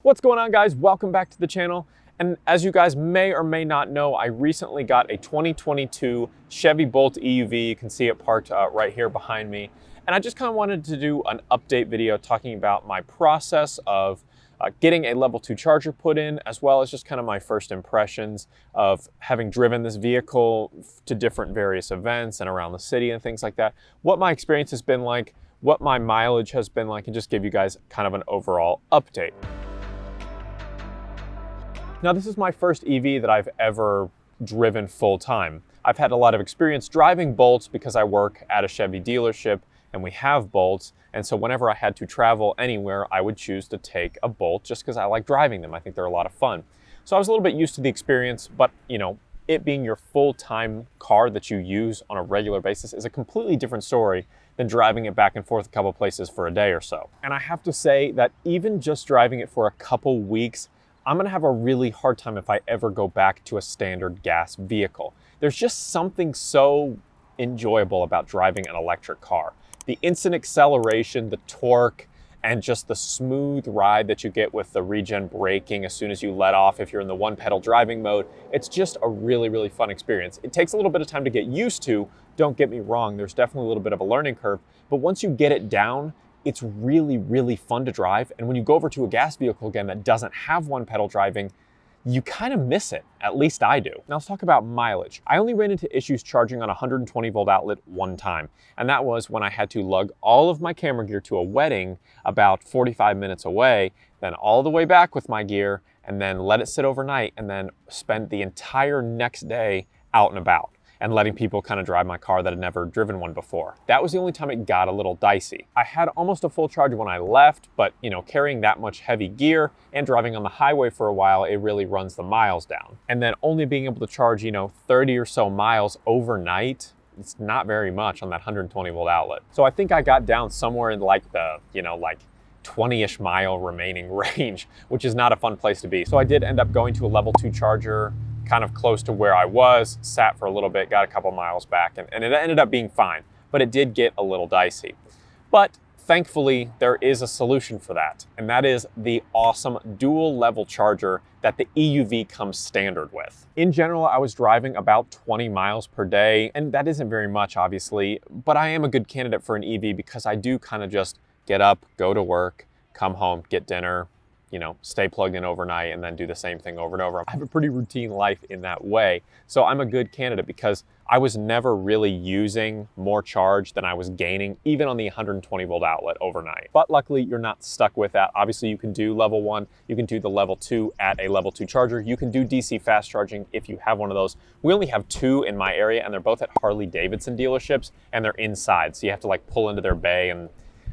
What's going on, guys? Welcome back to the channel. And as you guys may or may not know, I recently got a 2022 Chevy Bolt EUV. You can see it parked right here behind me. And I just kind of wanted to do an update video talking about my process of getting a level 2 charger put in, as well as just kind of my first impressions of having driven this vehicle to different various events and around the city and things like that. What my experience has been like, what my mileage has been like, and just give you guys kind of an overall update. Now, this is my first EV that I've ever driven full time. I've had a lot of experience driving Bolts because I work at a Chevy dealership and we have Bolts. And so whenever I had to travel anywhere, I would choose to take a Bolt just because I like driving them. I think they're a lot of fun. So I was a little bit used to the experience, but it being your full-time car that you use on a regular basis is a completely different story than driving it back and forth a couple places for a day or so. And I have to say that even just driving it for a couple weeks, I'm gonna have a really hard time if I ever go back to a standard gas vehicle. There's just something so enjoyable about driving an electric car. The instant acceleration, the torque, and just the smooth ride that you get with the regen braking as soon as you let off if you're in the one pedal driving mode. It's just a really, really fun experience. It takes a little bit of time to get used to, don't get me wrong, there's definitely a little bit of a learning curve, but once you get it down, it's really, really fun to drive. And when you go over to a gas vehicle again that doesn't have one pedal driving, you kind of miss it. At least I do. Now let's talk about mileage. I only ran into issues charging on a 120 volt outlet one time. And that was when I had to lug all of my camera gear to a wedding about 45 minutes away, then all the way back with my gear, and then let it sit overnight, and then spend the entire next day out and about and letting people kind of drive my car that had never driven one before. That was the only time it got a little dicey. I had almost a full charge when I left, but carrying that much heavy gear and driving on the highway for a while, it really runs the miles down. And then only being able to charge, 30 or so miles overnight, it's not very much on that 120 volt outlet. So I think I got down somewhere in like the, 20-ish mile remaining range, which is not a fun place to be. So I did end up going to a level 2 charger kind of close to where I was, sat for a little bit, got a couple miles back, and it ended up being fine, but it did get a little dicey. But thankfully, there is a solution for that, and that is the awesome dual level charger that the EUV comes standard with. In general, I was driving about 20 miles per day, and that isn't very much, obviously, but I am a good candidate for an EV because I do kind of just get up, go to work, come home, get dinner, stay plugged in overnight, and then do the same thing over and over. I have a pretty routine life in that way. So I'm a good candidate because I was never really using more charge than I was gaining, even on the 120 volt outlet overnight. But luckily, you're not stuck with that. Obviously, you can do level 1, you can do the level 2 at a level 2 charger. You can do DC fast charging if you have one of those. We only have 2 in my area, and they're both at Harley-Davidson dealerships, and they're inside. So you have to pull into their bay, and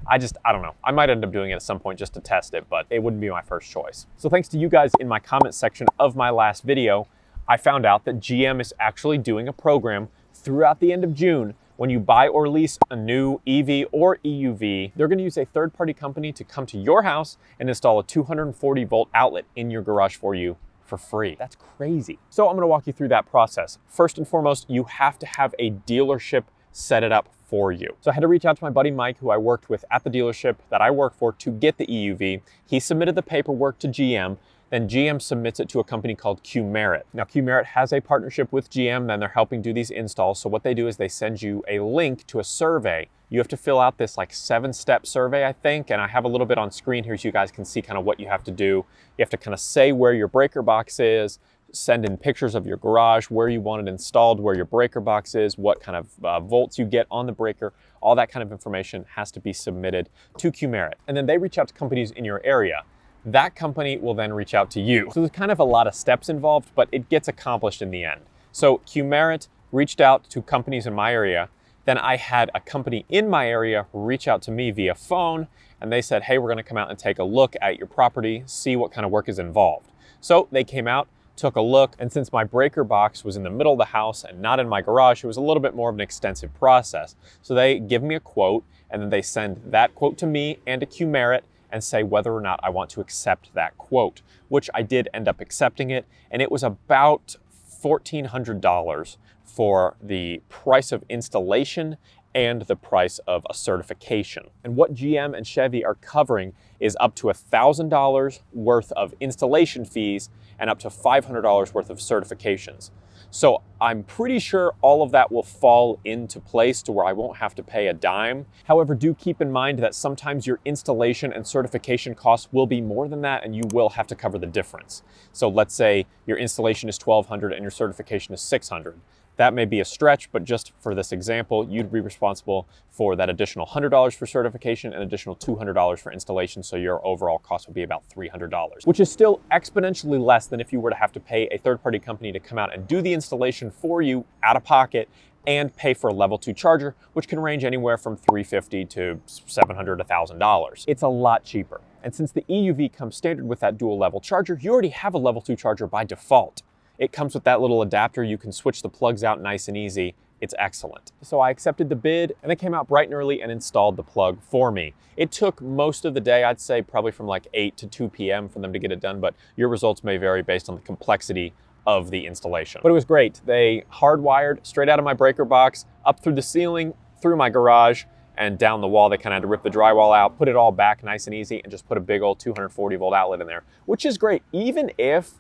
I don't know. I might end up doing it at some point just to test it, but it wouldn't be my first choice. So thanks to you guys in my comment section of my last video, I found out that GM is actually doing a program throughout the end of June. When you buy or lease a new EV or EUV, they're gonna use a third-party company to come to your house and install a 240 volt outlet in your garage for you for free. That's crazy. So I'm gonna walk you through that process. First and foremost, you have to have a dealership set it up for you. So I had to reach out to my buddy Mike, who I worked with at the dealership that I work for, to get the EUV. He submitted the paperwork to GM, then GM submits it to a company called Q-Merit. Now Q-Merit has a partnership with GM, then they're helping do these installs. So what they do is they send you a link to a survey. You have to fill out this 7-step survey, I think, and I have a little bit on screen here so you guys can see kind of what you have to do. You have to kind of say where your breaker box is, send in pictures of your garage, where you want it installed, where your breaker box is, what kind of volts you get on the breaker. All that kind of information has to be submitted to Q-Merit. And then they reach out to companies in your area. That company will then reach out to you. So there's kind of a lot of steps involved, but it gets accomplished in the end. So Q-Merit reached out to companies in my area. Then I had a company in my area reach out to me via phone, and they said, hey, we're gonna come out and take a look at your property, see what kind of work is involved. So they came out, took a look, and since my breaker box was in the middle of the house and not in my garage, it was a little bit more of an extensive process. So they give me a quote, and then they send that quote to me and to Q-Merit and say whether or not I want to accept that quote, which I did end up accepting it, and it was about $1,400 for the price of installation and the price of a certification. And what GM and Chevy are covering is up to $1,000 worth of installation fees and up to $500 worth of certifications. So I'm pretty sure all of that will fall into place to where I won't have to pay a dime. However, do keep in mind that sometimes your installation and certification costs will be more than that, and you will have to cover the difference. So let's say your installation is $1,200 and your certification is $600. That may be a stretch, but just for this example, you'd be responsible for that additional $100 for certification and additional $200 for installation, so your overall cost would be about $300, which is still exponentially less than if you were to have to pay a third-party company to come out and do the installation for you out of pocket and pay for a level 2 charger, which can range anywhere from $350 to $700, $1,000. It's a lot cheaper. And since the EUV comes standard with that dual level charger, you already have a level 2 charger by default. It comes with that little adapter. You can switch the plugs out nice and easy. It's excellent. So I accepted the bid and they came out bright and early and installed the plug for me. It took most of the day, I'd say probably from like 8 to 2 p.m. for them to get it done, but your results may vary based on the complexity of the installation. But it was great. They hardwired straight out of my breaker box, up through the ceiling, through my garage, and down the wall. They kind of had to rip the drywall out, put it all back nice and easy, and just put a big old 240 volt outlet in there, which is great. Even if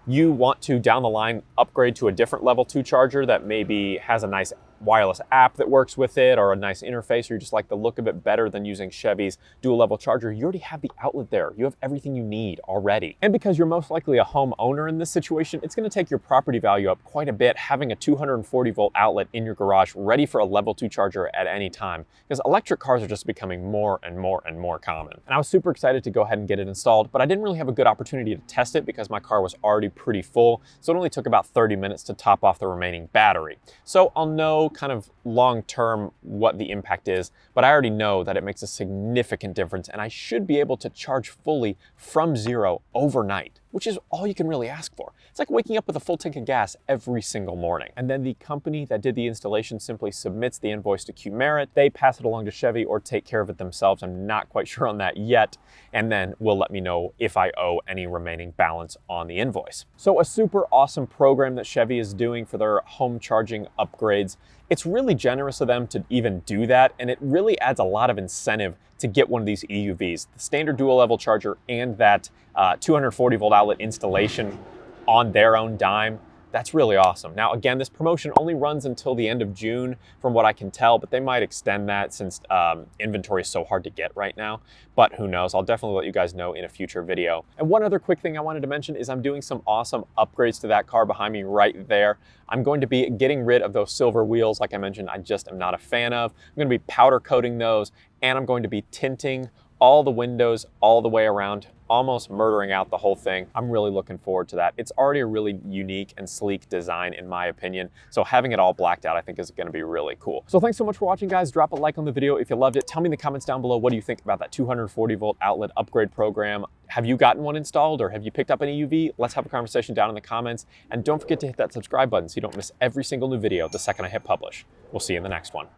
you want to, down the line, upgrade to a different level 2 charger that maybe has a nice wireless app that works with it or a nice interface, or you just like the look of it better than using Chevy's dual level charger, you already have the outlet there. You have everything you need already. And because you're most likely a homeowner in this situation, it's going to take your property value up quite a bit having a 240 volt outlet in your garage ready for a level 2 charger at any time, because electric cars are just becoming more and more and more common. And I was super excited to go ahead and get it installed, but I didn't really have a good opportunity to test it because my car was already pretty full, so it only took about 30 minutes to top off the remaining battery. So I'll know kind of long-term what the impact is, but I already know that it makes a significant difference, and I should be able to charge fully from zero overnight, which is all you can really ask for. It's like waking up with a full tank of gas every single morning. And then the company that did the installation simply submits the invoice to Qmerit. They pass it along to Chevy or take care of it themselves. I'm not quite sure on that yet. And then will let me know if I owe any remaining balance on the invoice. So a super awesome program that Chevy is doing for their home charging upgrades. It's really generous of them to even do that, and it really adds a lot of incentive to get one of these EUVs. The standard dual level charger and that 240 volt outlet installation on their own dime. That's really awesome. Now, again, this promotion only runs until the end of June from what I can tell, but they might extend that since inventory is so hard to get right now, but who knows? I'll definitely let you guys know in a future video. And one other quick thing I wanted to mention is I'm doing some awesome upgrades to that car behind me right there. I'm going to be getting rid of those silver wheels. Like I mentioned, I just am not a fan of. I'm going to be powder coating those, and I'm going to be tinting all the windows all the way around, almost murdering out the whole thing. I'm really looking forward to that. It's already a really unique and sleek design in my opinion, so having it all blacked out I think is going to be really cool. So thanks so much for watching, guys. Drop a like on the video if you loved it. Tell me in the comments down below, what do you think about that 240 volt outlet upgrade program? Have you gotten one installed, or have you picked up an EUV? Let's have a conversation down in the comments, and don't forget to hit that subscribe button so you don't miss every single new video the second I hit publish. We'll see you in the next one.